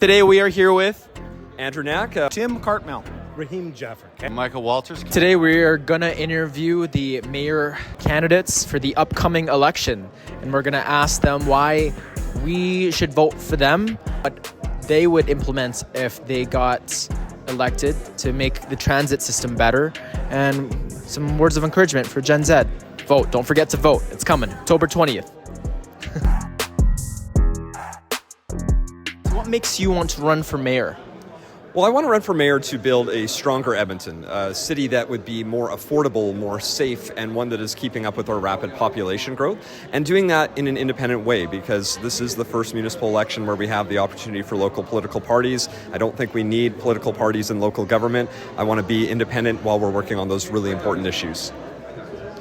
Today we are here with Andrew Knack, Tim Cartmel. Raheem Jaffer. Michael Walters. Today we are going to interview the mayor candidates for the upcoming election, and we're going to ask them why we should vote for them, what they would implement if they got elected to make the transit system better, and some words of encouragement for Gen Z. Vote. Don't forget to vote. It's coming. October 20th. What makes you want to run for mayor? Well, I want to run for mayor to build a stronger Edmonton, a city that would be more affordable, more safe, and one that is keeping up with our rapid population growth, and doing that in an independent way, because this is the first municipal election where we have the opportunity for local political parties. I don't think we need political parties in local government. I want to be independent while we're working on those really important issues.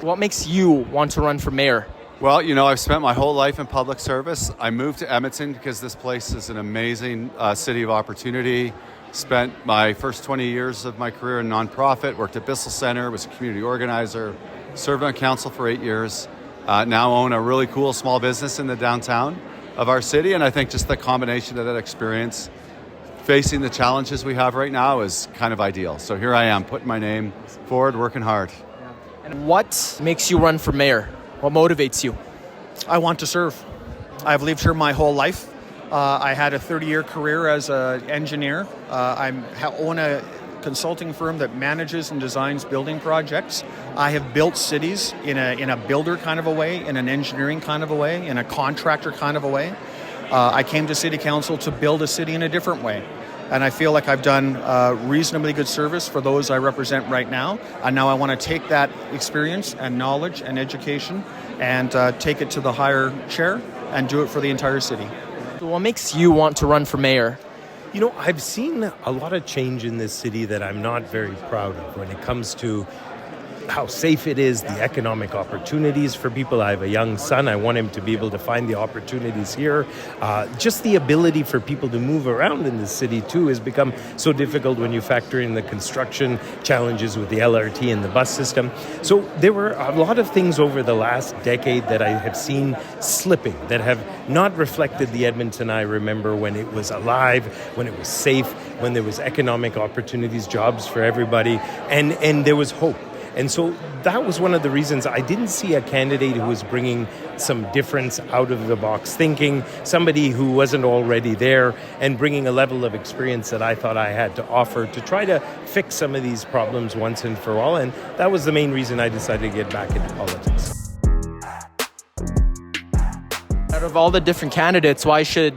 What makes you want to run for mayor? Well, I've spent my whole life in public service. I moved to Edmonton because this place is an amazing city of opportunity. Spent my first 20 years of my career in nonprofit, worked at Bissell Center, was a community organizer, served on council for 8 years. Now own a really cool small business in the downtown of our city. And I think just the combination of that experience facing the challenges we have right now is kind of ideal. So here I am, putting my name forward, working hard. And what makes you run for mayor? What motivates you? I want to serve. I've lived here my whole life. I had a 30-year career as an engineer. I own a consulting firm that manages and designs building projects. I have built cities in a builder kind of a way, in an engineering kind of a way, in a contractor kind of a way. I came to City Council to build a city in a different way. And I feel like I've done reasonably good service for those I represent right now. And now I want to take that experience and knowledge and education and take it to the higher chair and do it for the entire city. So what makes you want to run for mayor? I've seen a lot of change in this city that I'm not very proud of when it comes to how safe it is, the economic opportunities for people. I have a young son. I want him to be able to find the opportunities here. Just the ability for people to move around in the city, too, has become so difficult when you factor in the construction challenges with the LRT and the bus system. So there were a lot of things over the last decade that I have seen slipping, that have not reflected the Edmonton I remember when it was alive, when it was safe, when there was economic opportunities, jobs for everybody, and there was hope. And so that was one of the reasons I didn't see a candidate who was bringing some difference, out of the box thinking, somebody who wasn't already there and bringing a level of experience that I thought I had to offer to try to fix some of these problems once and for all. And that was the main reason I decided to get back into politics. Out of all the different candidates, why should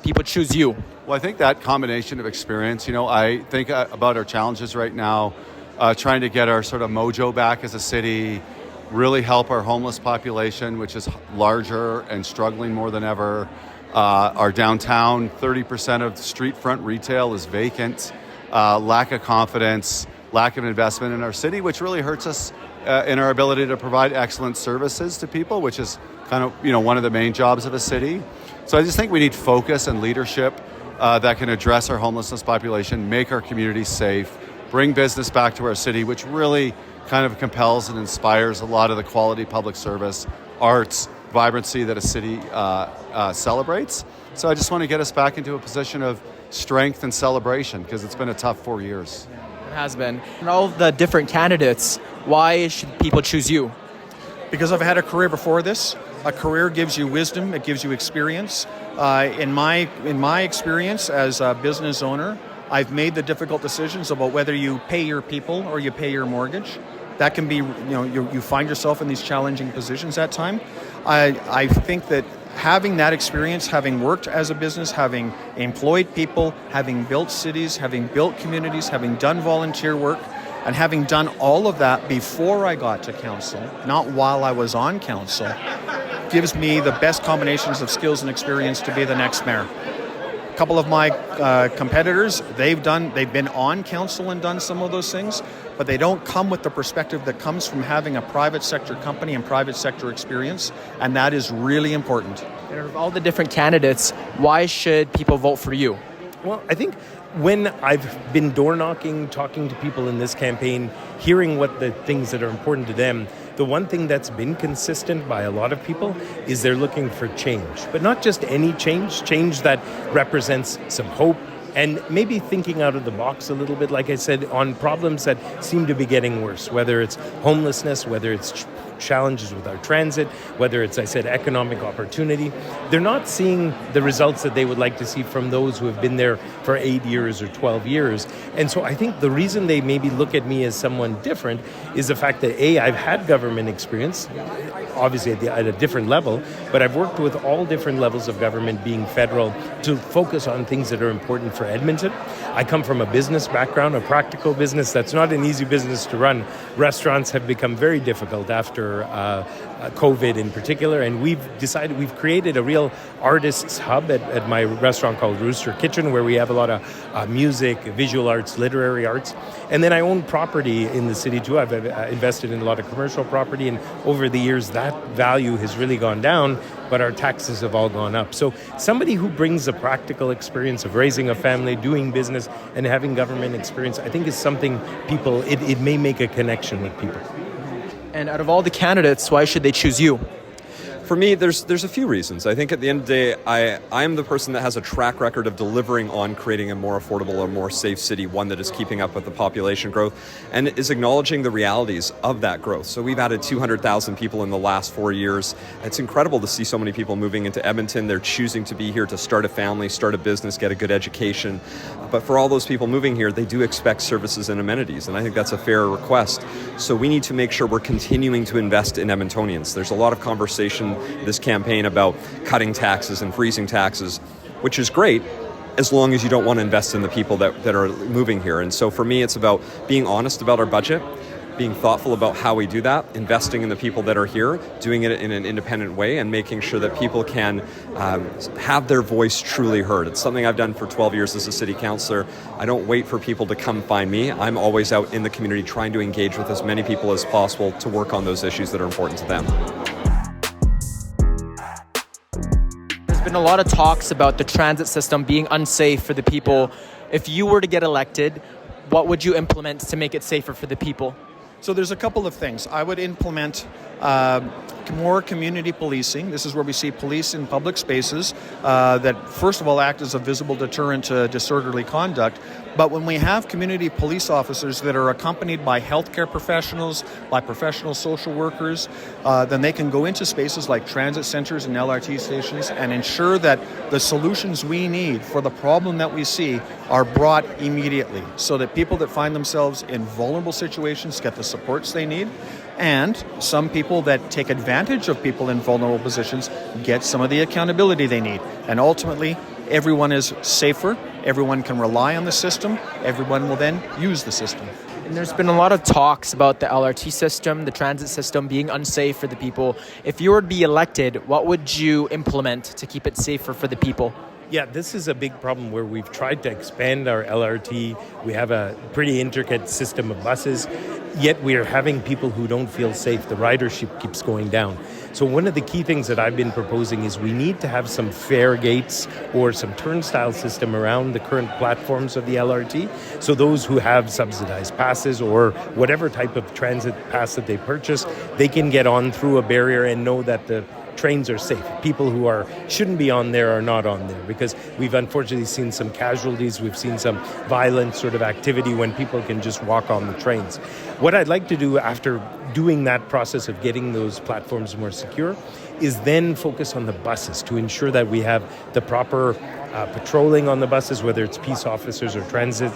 people choose you? Well, I think that combination of experience, I think about our challenges right now, trying to get our sort of mojo back as a city, really help our homeless population, which is larger and struggling more than ever. Our downtown, 30% of street front retail is vacant. Lack of confidence, lack of investment in our city, which really hurts us in our ability to provide excellent services to people, which is kind of one of the main jobs of a city. So I just think we need focus and leadership that can address our homelessness population, make our communities safe, bring business back to our city, which really kind of compels and inspires a lot of the quality public service, arts, vibrancy that a city celebrates. So I just want to get us back into a position of strength and celebration, because it's been a tough 4 years. It has been. And all the different candidates, why should people choose you? Because I've had a career before this. A career gives you wisdom, it gives you experience. In my experience as a business owner, I've made the difficult decisions about whether you pay your people or you pay your mortgage. That can be, you find yourself in these challenging positions at time. I think that having that experience, having worked as a business, having employed people, having built cities, having built communities, having done volunteer work, and having done all of that before I got to council, not while I was on council, gives me the best combinations of skills and experience to be the next mayor. A couple of my competitors, they've been on council and done some of those things, but they don't come with the perspective that comes from having a private sector company and private sector experience, and that is really important. Out of all the different candidates, why should people vote for you? Well, I think when I've been door knocking, talking to people in this campaign, hearing what the things that are important to them, the one thing that's been consistent by a lot of people is they're looking for change, but not just any change that represents some hope, and maybe thinking out of the box a little bit, like I said, on problems that seem to be getting worse, whether it's homelessness, whether it's challenges with our transit, whether it's, I said, economic opportunity. They're not seeing the results that they would like to see from those who have been there for 8 years or 12 years. And so I think the reason they maybe look at me as someone different is the fact that, A, I've had government experience, obviously at a different level, but I've worked with all different levels of government, being federal, to focus on things that are important for Edmonton. I come from a business background, a practical business. That's not an easy business to run. Restaurants have become very difficult after COVID in particular, and we've created a real artists hub at my restaurant called Rooster Kitchen, where we have a lot of music, visual arts, literary arts. And then I own property in the city too. I've invested in a lot of commercial property, and over the years that value has really gone down, but our taxes have all gone up. So somebody who brings a practical experience of raising a family, doing business, and having government experience, I think is something people, it may make a connection with people. And out of all the candidates, why should they choose you? For me, there's a few reasons. I think at the end of the day, I am the person that has a track record of delivering on creating a more affordable or more safe city, one that is keeping up with the population growth and is acknowledging the realities of that growth. So we've added 200,000 people in the last 4 years. It's incredible to see so many people moving into Edmonton. They're choosing to be here to start a family, start a business, get a good education. But for all those people moving here, they do expect services and amenities, and I think that's a fair request. So we need to make sure we're continuing to invest in Edmontonians. There's a lot of conversation this campaign about cutting taxes and freezing taxes, which is great as long as you don't want to invest in the people that are moving here. And so for me, it's about being honest about our budget, being thoughtful about how we do that, investing in the people that are here, doing it in an independent way, and making sure that people can have their voice truly heard. It's something I've done for 12 years as a city councillor. I don't wait for people to come find me. I'm always out in the community trying to engage with as many people as possible to work on those issues that are important to them. Been a lot of talks about the transit system being unsafe for the people. If you were to get elected, what would you implement to make it safer for the people? So there's a couple of things. I would implement more community policing. This is where we see police in public spaces that, first of all, act as a visible deterrent to disorderly conduct. But when we have community police officers that are accompanied by healthcare professionals, by professional social workers, then they can go into spaces like transit centers and LRT stations and ensure that the solutions we need for the problem that we see are brought immediately, so that people that find themselves in vulnerable situations get the supports they need, and some people that take advantage of people in vulnerable positions get some of the accountability they need. And ultimately, everyone is safer, everyone can rely on the system, everyone will then use the system. And there's been a lot of talks about the LRT system, the transit system being unsafe for the people. If you were to be elected, what would you implement to keep it safer for the people? Yeah, this is a big problem where we've tried to expand our LRT. We have a pretty intricate system of buses, yet we are having people who don't feel safe. The ridership keeps going down. So one of the key things that I've been proposing is we need to have some fare gates or some turnstile system around the current platforms of the LRT. So those who have subsidized passes or whatever type of transit pass that they purchase, they can get on through a barrier and know that the trains are safe. People who shouldn't be on there are not on there, because we've unfortunately seen some casualties. We've seen some violent sort of activity when people can just walk on the trains. What I'd like to do after doing that process of getting those platforms more secure is then focus on the buses to ensure that we have the proper patrolling on the buses, whether it's peace officers or transit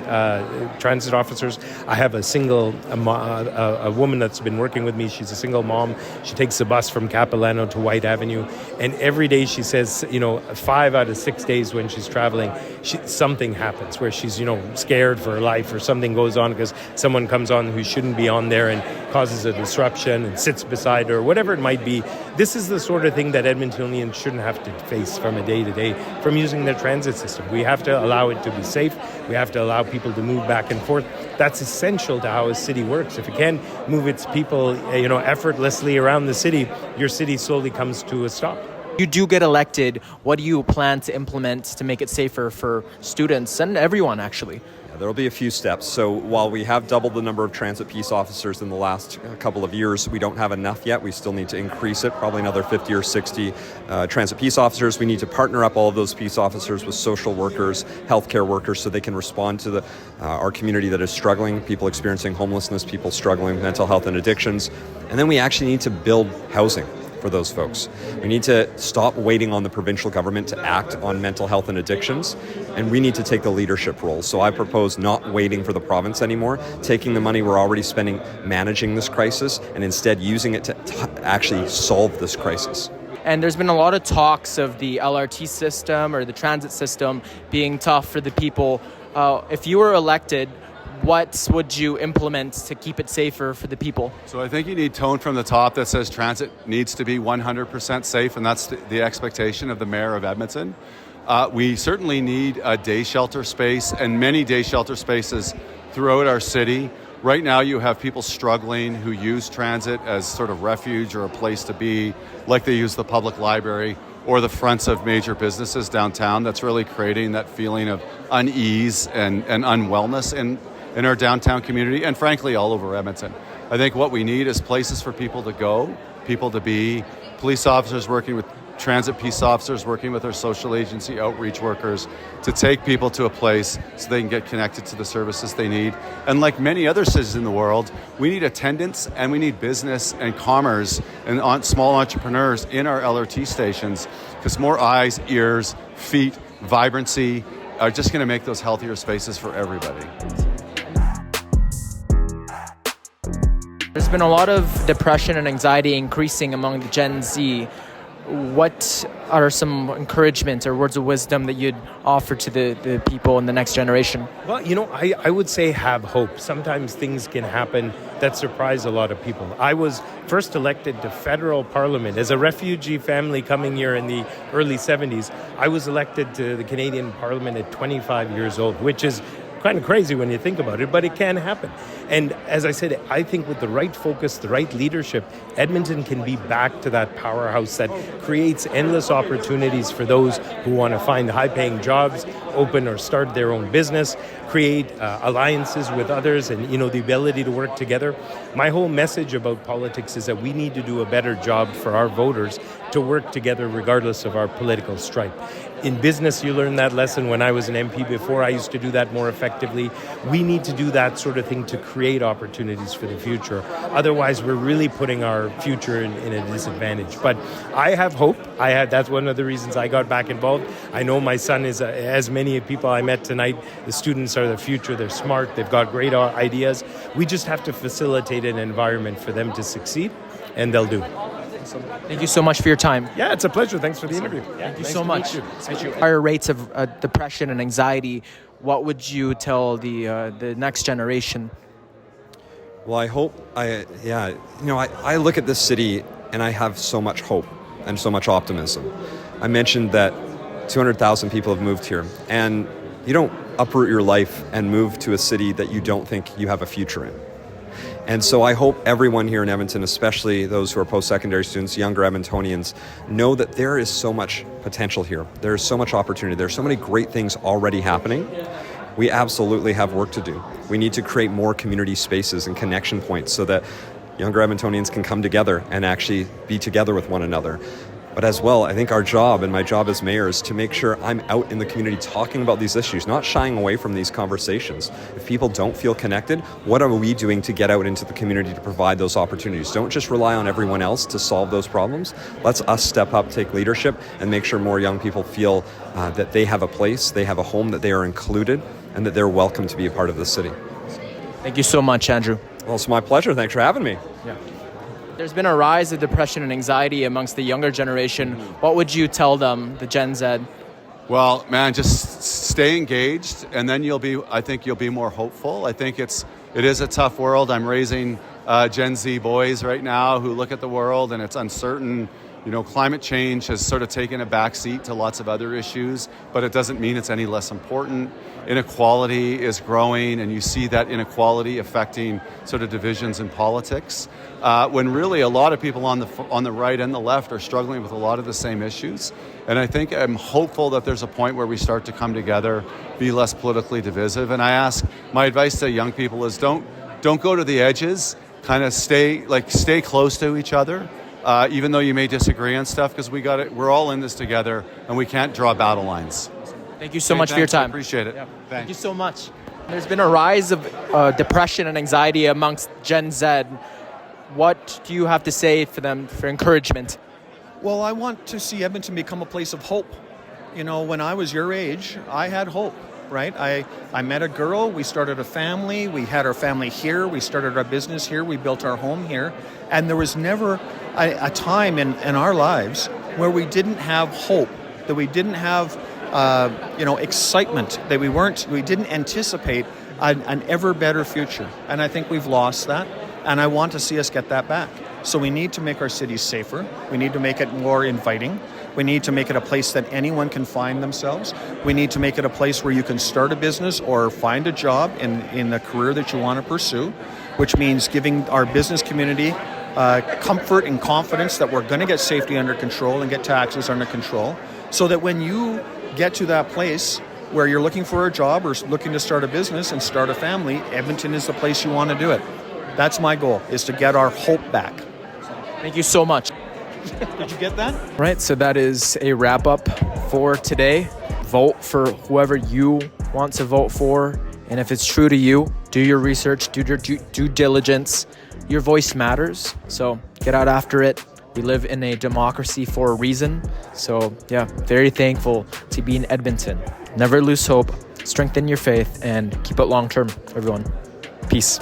officers. I have a woman that's been working with me. She's a single mom. She takes the bus from Capilano to White Avenue, and every day she says, 5 out of 6 days when she's traveling, something happens where she's, scared for her life, or something goes on because someone comes on who shouldn't be on there and causes a disruption and sits beside her, whatever it might be. This is the sort of thing that Edmontonians shouldn't have to face from a day to day from using their transit system. We have to allow it to be safe. We have to allow people to move back and forth. That's essential to how a city works. If it can't move its people, effortlessly around the city, your city slowly comes to a stop. You do get elected. What do you plan to implement to make it safer for students and everyone, actually? There will be a few steps. So while we have doubled the number of transit peace officers in the last couple of years, we don't have enough yet. We still need to increase it, probably another 50 or 60 transit peace officers. We need to partner up all of those peace officers with social workers, healthcare workers, so they can respond to our community that is struggling, people experiencing homelessness, people struggling with mental health and addictions. And then we actually need to build housing for those folks. We need to stop waiting on the provincial government to act on mental health and addictions, and we need to take the leadership role. So I propose not waiting for the province anymore, taking the money we're already spending managing this crisis, and instead using it to actually solve this crisis. And there's been a lot of talks of the LRT system or the transit system being tough for the people. If you were elected, what would you implement to keep it safer for the people? So I think you need tone from the top that says transit needs to be 100% safe, and that's the expectation of the mayor of Edmonton. We certainly need a day shelter space and many day shelter spaces throughout our city. Right now you have people struggling who use transit as sort of refuge or a place to be, like they use the public library or the fronts of major businesses downtown. That's really creating that feeling of unease and unwellness in our downtown community, and frankly all over Edmonton. I think what we need is places for people to go, people to be, police officers working with transit peace officers, working with our social agency outreach workers to take people to a place so they can get connected to the services they need. And like many other cities in the world, we need attendance and we need business and commerce and small entrepreneurs in our LRT stations, because more eyes, ears, feet, vibrancy are just going to make those healthier spaces for everybody. There's been a lot of depression and anxiety increasing among the Gen Z. What are some encouragement or words of wisdom that you'd offer to the people in the next generation? Well, I would say have hope. Sometimes things can happen that surprise a lot of people. I was first elected to federal parliament as a refugee family coming here in the early 70s. I was elected to the Canadian Parliament at 25 years old, which is kind of crazy when you think about it, but it can happen. And as I said, I think with the right focus, the right leadership, Edmonton can be back to that powerhouse that creates endless opportunities for those who want to find high-paying jobs, open or start their own business, create alliances with others, and the ability to work together. My whole message about politics is that we need to do a better job for our voters to work together regardless of our political stripe. In business, you learned that lesson. When I was an MP before, I used to do that more effectively. We need to do that sort of thing to create opportunities for the future. Otherwise, we're really putting our future in a disadvantage. But I have hope. That's one of the reasons I got back involved. I know my son is, as many people I met tonight, the students are the future. They're smart. They've got great ideas. We just have to facilitate an environment for them to succeed, and they'll do. Thank you so much for your time. Yeah, it's a pleasure. Thanks for the interview. Thank you so much. Higher rates of depression and anxiety. What would you tell the next generation? Well, I hope I look at this city and I have so much hope and so much optimism. I mentioned that 200,000 people have moved here, and you don't uproot your life and move to a city that you don't think you have a future in. And so I hope everyone here in Edmonton, especially those who are post-secondary students, younger Edmontonians, know that there is so much potential here. There is so much opportunity. There are so many great things already happening. We absolutely have work to do. We need to create more community spaces and connection points so that younger Edmontonians can come together and actually be together with one another. But as well, I think our job, and my job as mayor, is to make sure I'm out in the community talking about these issues, not shying away from these conversations. If people don't feel connected, what are we doing to get out into the community to provide those opportunities? Don't just rely on everyone else to solve those problems. Let's us step up, take leadership, and make sure more young people feel that they have a place, they have a home, that they are included, and that they're welcome to be a part of the city. Thank you so much, Andrew. Well, it's my pleasure. Thanks for having me. Yeah. There's been a rise of depression and anxiety amongst the younger generation. What would you tell them, the Gen Z? Well, man, just stay engaged, and then I think you'll be more hopeful. I think it is a tough world. I'm raising Gen Z boys right now who look at the world, and it's uncertain. Climate change has sort of taken a backseat to lots of other issues, but it doesn't mean it's any less important. Inequality is growing, and you see that inequality affecting sort of divisions in politics, when really a lot of people on the right and the left are struggling with a lot of the same issues. And I think I'm hopeful that there's a point where we start to come together, be less politically divisive. And my advice to young people is don't go to the edges, kind of stay close to each other. Even though you may disagree on stuff, because we're all in this together, and we can't draw battle lines. Thank you so much for your time. I appreciate it. Yeah. Thank you so much. There's been a rise of depression and anxiety amongst Gen Z. What do you have to say for them for encouragement? Well, I want to see Edmonton become a place of hope. When I was your age, I had hope, right? I met a girl, we started a family, we had our family here, we started our business here, we built our home here, and there was never a time in our lives where we didn't have hope, that we didn't have excitement, that we didn't anticipate an ever better future. And I think we've lost that, and I want to see us get that back. So we need to make our cities safer. We need to make it more inviting. We need to make it a place that anyone can find themselves. We need to make it a place where you can start a business or find a job in the career that you want to pursue, which means giving our business community comfort and confidence that we're going to get safety under control and get taxes under control, so that when you get to that place where you're looking for a job or looking to start a business and start a family, Edmonton is the place you want to do it. That's my goal, is to get our hope back. Thank you so much. Did you get that? Right, so that is a wrap up for today. Vote for whoever you want to vote for. And if it's true to you, do your research, do your due diligence. Your voice matters, so get out after it. We live in a democracy for a reason. So yeah, very thankful to be in Edmonton. Never lose hope, strengthen your faith, and keep it long term, everyone. Peace.